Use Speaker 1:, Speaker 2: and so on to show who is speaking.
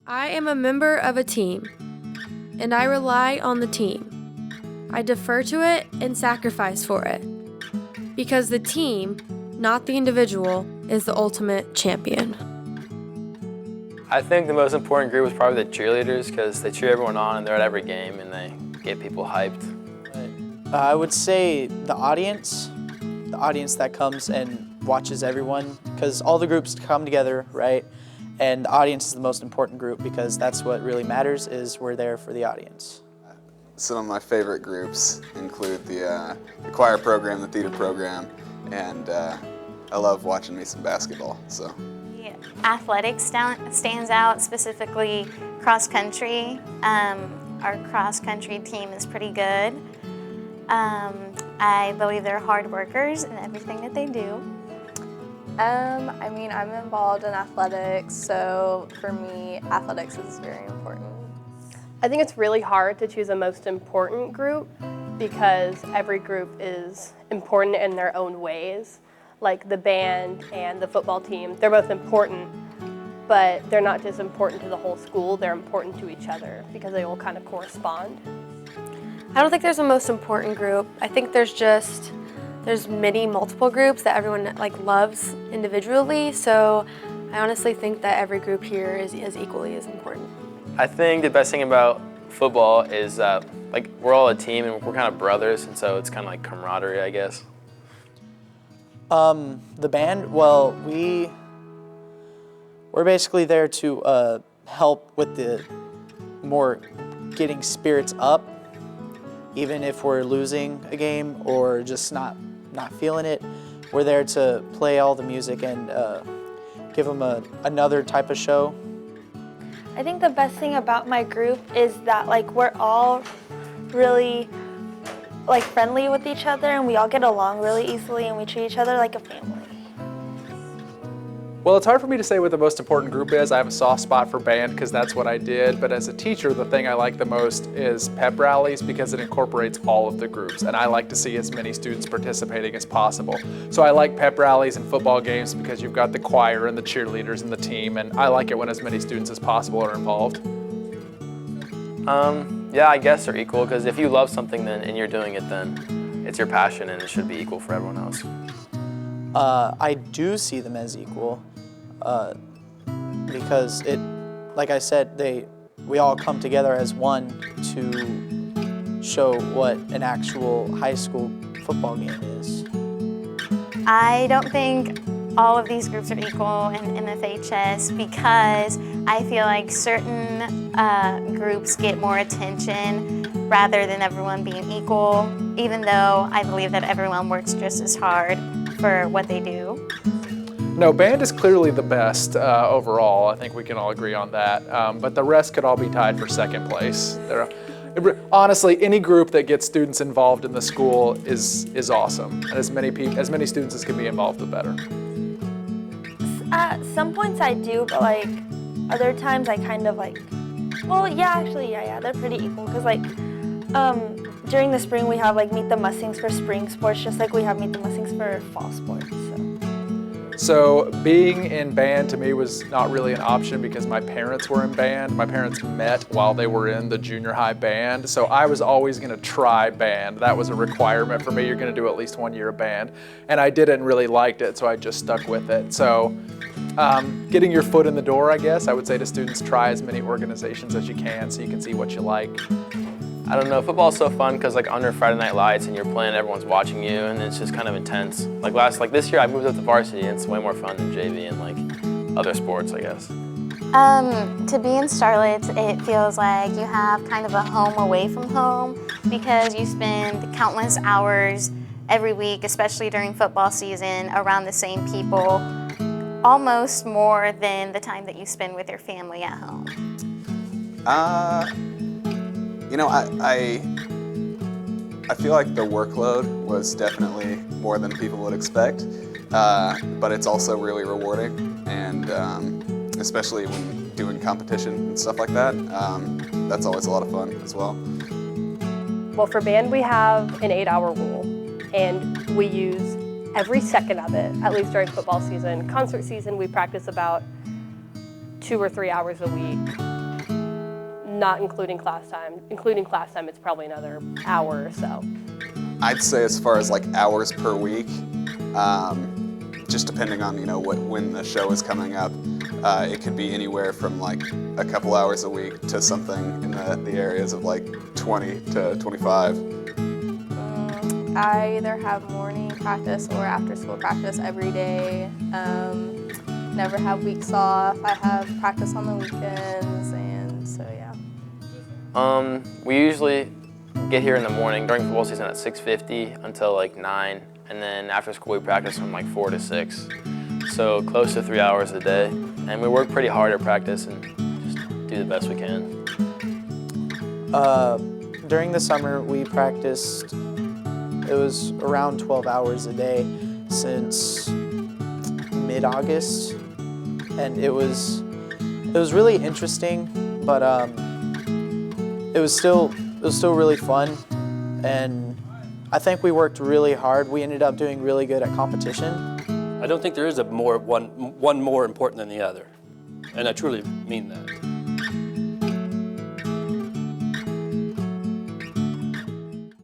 Speaker 1: I am a member of a team, and I rely on the team. I defer to it and sacrifice for it, because the team, not the individual, is the ultimate champion.
Speaker 2: I think the most important group is probably the cheerleaders because they cheer everyone on and they're at every game and they get people hyped.
Speaker 3: I would say the audience that comes and watches everyone, because all the groups come together, right? And the audience is the most important group because that's what really matters, is we're there for the audience.
Speaker 4: Some of my favorite groups include the choir program, the theater program, and I love watching me some basketball. So.
Speaker 5: Athletics stands out, specifically cross country. Our cross country team is pretty good. I believe they're hard workers in everything that they do.
Speaker 6: I'm involved in athletics, so for me, athletics is very important.
Speaker 7: I think it's really hard to choose a most important group because every group is important in their own ways. Like the band and the football team, they're both important, but they're not just important to the whole school, they're important to each other because they all kind of correspond.
Speaker 1: I don't think there's a most important group. I think there's many multiple groups that everyone loves individually, so I honestly think that every group here is equally as important.
Speaker 2: I think the best thing about football is that we're all a team and we're kind of brothers, and so it's kind of like camaraderie, I guess.
Speaker 3: The band, well, we're basically there to help with the more getting spirits up, even if we're losing a game or just not feeling it. We're there to play all the music and give them another type of show.
Speaker 8: I think the best thing about my group is that we're all really friendly with each other and we all get along really easily and we treat each other like a family.
Speaker 9: Well, it's hard for me to say what the most important group is. I have a soft spot for band because that's what I did, but as a teacher, the thing I like the most is pep rallies because it incorporates all of the groups, and I like to see as many students participating as possible. So I like pep rallies and football games because you've got the choir and the cheerleaders and the team, and I like it when as many students as possible are involved.
Speaker 2: Yeah, I guess they're equal because if you love something and you're doing it, then it's your passion and it should be equal for everyone else.
Speaker 3: I do see them as equal because like I said, we all come together as one to show what an actual high school football game is.
Speaker 5: I don't think all of these groups are equal in MFHS because I feel like certain groups get more attention rather than everyone being equal, even though I believe that everyone works just as hard for what they do.
Speaker 9: No, band is clearly the best overall. I think we can all agree on that. But the rest could all be tied for second place. Honestly, any group that gets students involved in the school is awesome. And as many students as can be involved, the better.
Speaker 8: At some points I do, but other times I kind of yeah, they're pretty equal because during the spring we have Meet the Mustangs for spring sports, just like we have Meet the Mustangs for fall sports.
Speaker 9: So being in band to me was not really an option because my parents were in band. My parents met while they were in the junior high band, so I was always going to try band. That was a requirement for me. You're going to do at least 1 year of band, and I didn't really liked it, so I just stuck with it. So getting your foot in the door, I guess, I would say to students, try as many organizations as you can so you can see what you like.
Speaker 2: I don't know, football's so fun because under Friday Night Lights and you're playing, everyone's watching you, and it's just kind of intense. This year I moved up to varsity and it's way more fun than JV and other sports, I guess.
Speaker 5: To be in Charlotte, it feels like you have kind of a home away from home because you spend countless hours every week, especially during football season, around the same people, almost more than the time that you spend with your family at home.
Speaker 4: I feel like the workload was definitely more than people would expect, but it's also really rewarding, and especially when doing competition and stuff like that, that's always a lot of fun as well.
Speaker 7: Well, for band we have an 8-hour rule, and we use every second of it, at least during football season. Concert season, we practice about 2 or 3 hours a week. not including class time. Including class time, it's probably another hour or so.
Speaker 4: I'd say as far as like hours per week, just depending on when the show is coming up, it could be anywhere from like a couple hours a week to something in the areas of like 20 to 25.
Speaker 6: I either have morning practice or after school practice every day. Never have weeks off. I have practice on the weekends, and so yeah.
Speaker 2: We usually get here in the morning during football season at 6:50 until like 9, and then after school we practice from like 4 to 6. So close to 3 hours a day, and we work pretty hard at practice and just do the best we can.
Speaker 3: During the summer, we practiced, it was around 12 hours a day since mid-August, and it was really interesting, but it was still really fun, and I think we worked really hard. We ended up doing really good at competition.
Speaker 10: I don't think there is one more important than the other, and I truly mean that.